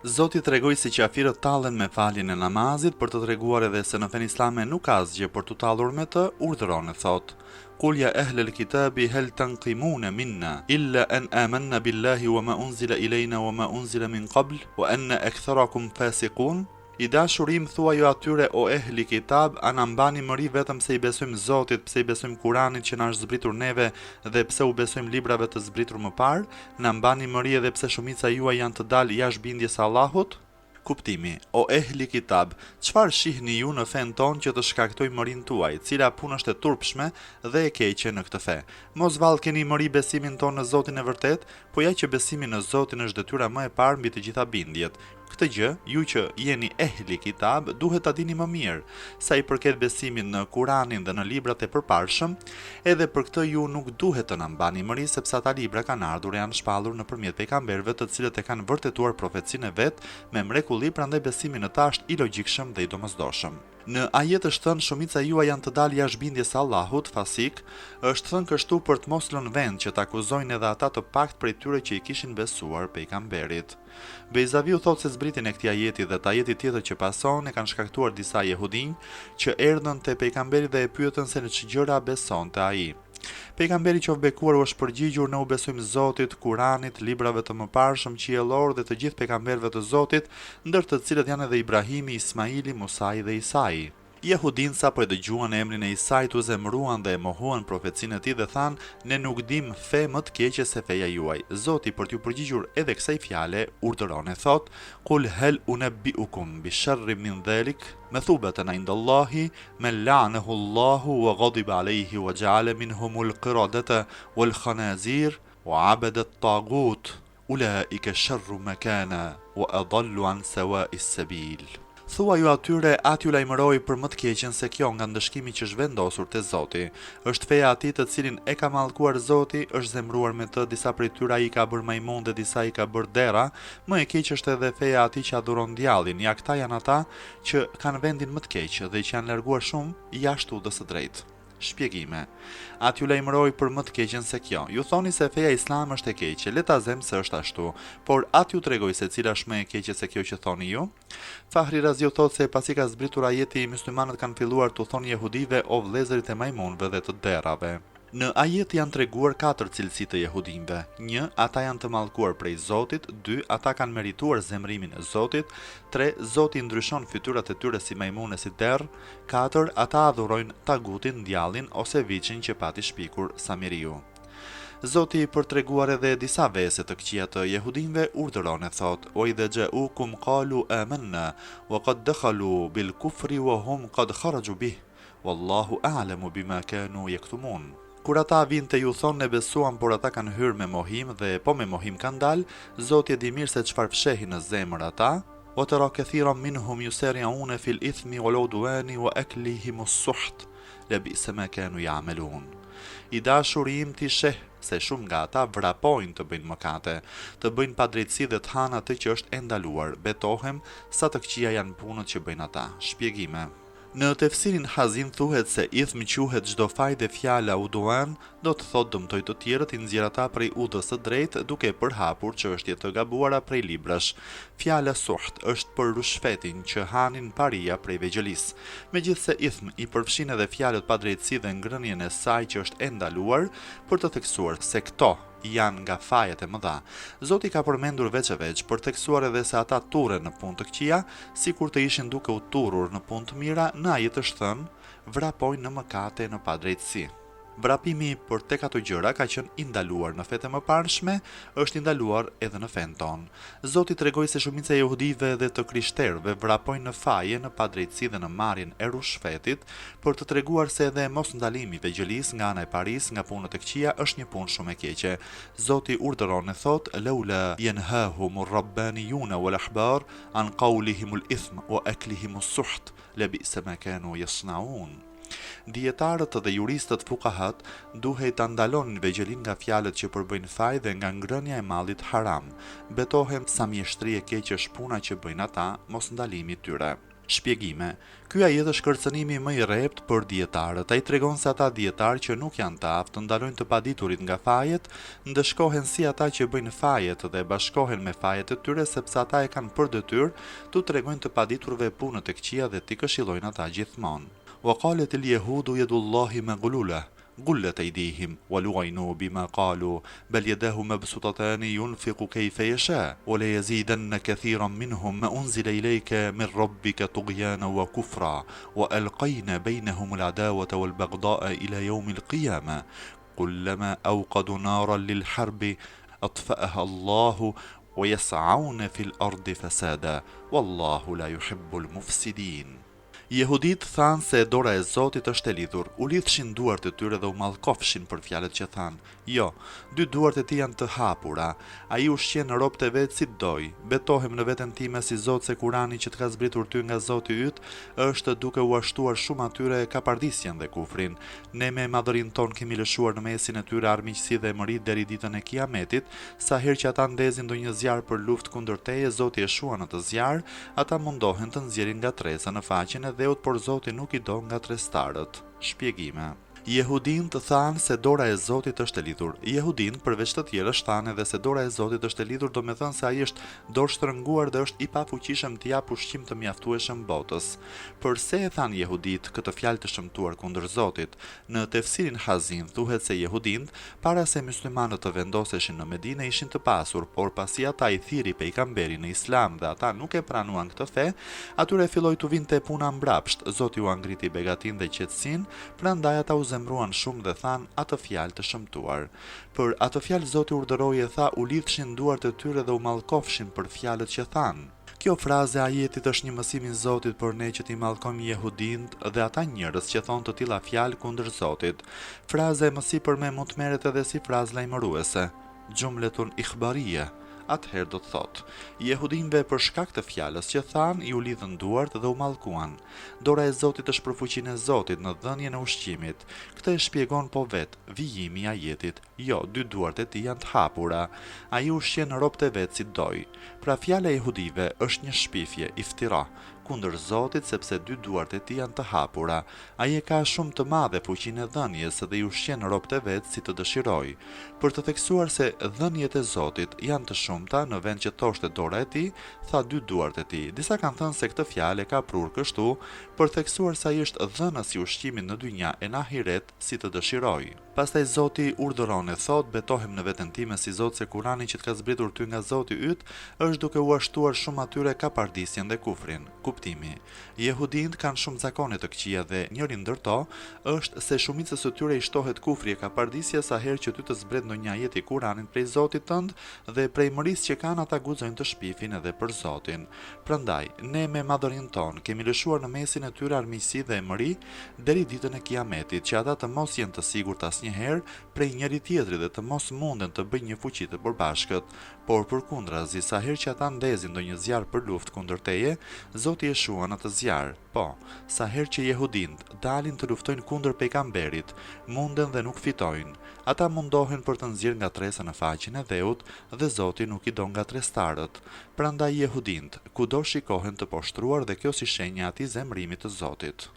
Zoti tregoi se qafirët tallen me faljen e namazit për të treguar edhe se në fen islame nuk ka asgjë për t'u tallur me të, urdhëron e thot: Qul ya ahlal kitabi hal tanqimuna minna illa an amanna billahi wa ma unzila ilayna wa ma unzila min qabl wa anna aktharakum fasiqun. I dashurim thua jo atyre o ehli kitab, a na mbani mëri vetëm se i besojmë Zotit, pse i besojmë Kuranit që na është zbritur neve dhe pse u besojmë librave të zbritur më parë, na mbani mëri edhe pse shumica juaj janë të dalë jashtë bindjes Allahut? Kuptimi: O ehli kitab, çfarë shihni ju në fen ton që të shkaktoj mërin tuaj, cila punë është e turpshme dhe e keqe në këtë fe? Mos vallë keni mëri besimin ton në Zotin e vërtet, po ja që besimi në Zotin është detyra më e parë mbi të gjitha bindjet. Këtë gjë, ju që jeni ehli kitab, duhet ta dini më mirë, sa i përket besimit në Kuranin dhe në librat e përparshëm, edhe për këtë ju nuk duhet të na mbani mëri sepse ata libra kanë ardhur e janë shpallur nëpërmjet pejgamberëve të cilët e kanë vërtetuar profecinë e vet me mrekulli, prandaj besimi në ta është i logjikshëm dhe i domosdoshëm. Në ajet është thënë shumica juaj janë të dalë jashtë bindjes Allahut, fasik, është thënë kështu për të mos lënë vend që të akuzojnë edhe ata të pakt prej tyre që i kishin besuar pejgamberit. Bejzaviu thot se zbritjen e këtij ajeti dhe të ajetit tjetër që pason e kanë shkaktuar disa jehudinj që erdhën te pejgamberi dhe e pyetën se në ç'gjëra besonte ai. Pejgamberi qoftë bekuar u është përgjigjur: ne u besojmë Zotit, Kuranit, librave të mëparshëm qiellor dhe të gjithë pejgamberëve të Zotit, ndër të cilët janë edhe Ibrahimi, Ismaili, Musai dhe Isai. Jehudin sa po e dëgjuan emrin e Isait u zemëruan dhe e mohuan profecinë e tij dhe thanë: ne nuk dim fe më të keqe se feja juaj. Zoti për t'ju përgjigjur edhe kësaj fjale urdhëron e thot: Qul hal unabbiukum bi sharrin min dhalik مثوبة عند الله من لعنه الله وغضب عليه وجعل منهم القردة والخنازير وعبد الطاغوت أولئك شر مكانا وأضل عن سواء السبيل. Thua ju atyre aty lajmëroj për më të keqen se kjo nga ndëshkimi që është vendosur te Zoti. Është feja atij të cilin e ka mallkuar Zoti, është zemruar me të, disa prej tyre ai ka bërë majmun dhe disa i ka bërë dera. Më e keq është edhe feja atij që adhuron djallin. Ja, këta janë ata që kanë vendin më të keq dhe që janë larguar shumë jashtë udhës së drejtë. Shpjegime: aty lajmëroj për më të keqen se kjo. Ju thoni se feja islam është e keqe, le ta them se është ashtu, por aty ju tregoj se cila është më e keqe se kjo që thoni ju. Fahri Raziu thot se pasi ka zbritur ajeti, muslimanët kanë filluar t'u thonë jehudive o vëllezërit e majmunëve dhe të derave. Në ajet janë treguar 4 cilësi të jehudinjve. 1. Ata janë të mallkuar prej Zotit. 2. Ata kanë merituar zemrimin e Zotit. 3. Zoti ndryshon fytyrat e tyre si majmune si derë. 4. Ata adhurojnë tagutin, djallin ose viçin që pati shpikur Samiriu. Zoti për treguar edhe disa vese të këqija të jehudinjve urdhëron e thot: o idha ja'ukum qalu amanna wa qad dakhalu bil kufri wa hum qad kharaju bih wallahu a'lamu bima kanu yaktumun. Kur ata vinë të ju thonë ne besuam, por ata kanë hyrë me mohim dhe po me mohim kanë dalë, Zoti e di mirë se çfarë fshehin në zemër ata. O tara kathiran minhum yusari'una fil ithmi wal udwani wa aklihim as-suht labisa ma kanu ya'malun. I dashuri im ti sheh se shumë nga ata vrapojnë të bëjnë mëkate, të bëjnë padrejtësi dhe të hanë atë që është e ndaluar. Betohem sa të këqija janë punët që bëjnë ata. Shpjegime: në tefsirin Hazin thuhet se ithm quhet çdo faj dhe fjala uduan do të thotë dëmtoj të tjerët, i nxjerr ata prej udhës së drejtë duke përhapur çështje të gabuara prej librash. Fjala suht është për rushfetin që hanin paria prej vegjëlis. Megjithse ithm i përfshin edhe fjalët padrejtësi dhe ngrënien e saj që është e ndaluar, për të theksuar se këto janë nga fajet e mëdha. Zoti ka përmendur veç e veç për theksuar edhe se ata turren në punë të këqija, sikur të ishin duke u turrur në punë të mira. Në ajet është thënë: vrapojnë në mëkate në padrejtësi. Vrapimi për tek ato gjëra ka qenë i ndaluar në fetë më parshme, është i ndaluar edhe në fen ton. Zoti tregoi se shumica e jehudive dhe të krishterëve vrapojnë në faje, në padrejtësi dhe në marrjen e rushfetit, për të treguar se edhe mos ndalimi i vegjëlis nga ana e paris nga punët e këqija është një punë shumë e keqe. Zoti urdhëron e thot: laula yanhahumur rabbaniyuna wal ahbar an qawlihimul ithm wa aklihim as-suht labisa ma kanu yasnaun. Dietarët dhe juristët fukahat duhet ta ndalonin vegjëlin nga fjalët që përbëjnë faj dhe nga ngrënia e mallit haram. Betohem sa mjeshtri e keq është puna që bëjnë ata, mos ndalimi i tyre. Shpjegime. Ky ajet është kërcënimi më i rrept për dietarët. Ai tregon se ata dietarë që nuk janë të aftë të ndalojnë të paditurit nga fajet, ndëshkohen si ata që bëjnë fajet dhe bashkohen me fajet e tyre sepse ata e kanë për detyrë t'u tregojnë të paditurve punët e këqija dhe t'i këshillojnë ata gjithmonë. Wa qalet al-yahudu yadullahi maghlula غلت أيديهم ولعنوا بما قالوا بل يداه مبسوطتان ينفق كيف يشاء ولا يزيدن كثيرا منهم ما أنزل إليك من ربك طغيانا وكفرا وألقينا بينهم العداوة والبغضاء إلى يوم القيامة كلما أوقدوا نارا للحرب أطفأها الله ويسعون في الأرض فسادا والله لا يحب المفسدين. Jehudit thanë se dora e Zotit është e lidhur, u lidhshin duart e tyre dhe u mallkofshin për fjalët që thanë. Jo, dy duart e tij janë të hapura, ai ushqen robët e vet si doj. Betohem në veten time si Zot se Kurani që të ka zbritur ty nga Zoti yt është duke u ashtuar shumë atyre kapardisjen dhe kufrin. Ne me madhërin ton kemi lëshuar në mesin e tyre armiqësi dhe emëri deri ditën e Kiametit, sa herë që ata ndezin ndonjë zjarr për luftë kundër teje, Zoti e shua në të zjarr, ata mundohen të nxjerrin nga tresa në faqen e dheut, por Zoti nuk i do nga trestarët. Shpjegime. Jehudin të thanë se dora e Zotit është e lidhur. Jehudin përveç të tjerësh thanë edhe se dora e Zotit është e lidhur, do me thënë se ai është dorë shtrënguar dhe është i pafuqishëm të jap ushqim të mjaftueshëm botës. Përse e thanë Jehudit këtë fjalë të shëmtuar kundër Zotit? Në tefsirin Hazin thuhet se Jehudin, para se muslimanët të vendoseshin në Medinë, ishin të pasur, por pasi ata i thiri pejgamberin në Islam dhe ata nuk e pranuan këtë fe, atyre filloi të vinte puna mbrapsht. Zoti u angriti begatin dhe qetësinë, prandaj ata u zemruan shumë dhe than atë fjalë të shëmtuar. Për atë fjalë Zoti urdhëroi e tha u lidhshin duart e tyre dhe u mallkofshin për fjalët që than. Kjo frazë e ajetit është një mësim i Zotit për ne që t'i mallkojmë jehudinët dhe ata njerëz që thonë të tilla fjalë kundër Zotit. Fraza e mësipërme mund të merret edhe si frazë lajmëruese. Jumletun ikhbariyya. Atëherë do të thotë, jehudinëve për shkak të fjalës që thanë i u lidhën duart dhe u mallkuan. Dora e Zotit është për fuqinë e Zotit në dhënien e ushqimit. Këtë e shpjegon po vetë vijimi i ajetit. Jo, dy duart e tij janë të hapura. Ai ushqen robët e vet si doj. Pra fjala e jehudive është një shpifje, iftira kundër Zotit sepse dy duart e tij janë të hapura. Ai e ka shumë të madhe fuqinë e dhënies dhe i ushqen robët e vet si të dëshirojë. Për të theksuar se dhënjet e Zotit janë të shumta, në vend që thoshte dora e tij, tha dy duart e tij. Disa kanë thënë se këtë fjalë ka prur kështu për theksuar se ai është dhënës i ushqimit në dynja e në ahiret si të dëshirojë. Pastaj Zoti urdhëron e thot, betohem në veten time si Zot se Kurani që të ka zbritur ty nga Zoti yt është duke u ashtuar shumë atyre kapardisjen dhe kufrin. Kuptimi. Jehudinët kanë shumë zakone të këqija dhe njëri ndër to është se shumicës së tyre i shtohet kufri e kapardisja sa herë që ty të zbret ndonjë ajet i Kuranit prej Zotit tënd dhe prej mërisë që kanë ata guxojnë të shpifin edhe për Zotin. Prandaj, ne me madhërin ton kemi lëshuar në mesin e tyre armiqësi dhe emëri deri ditën e Kiametit, që ata të mos jenë të sigurt asnjëherë prej njëri tjetrit dhe të mos munden të bëjnë një fuqi të përbashkët, por përkundrazi sa herë që ata ndezin ndonjë zjarr për luftë kundër teje, Zoti e shuan atë zjarr. Po, sa herë që jehudinët dalin të luftojnë kundër pejgamberit, munden dhe nuk fitojnë. Ata mundohen për të nxjerrë nga tresa në faqen e dheut dhe Zoti nuk i do nga trestarët. Prandaj jehudinët kudo shikohen të poshtruar dhe kjo si shenja e atij zemrimit të Zotit.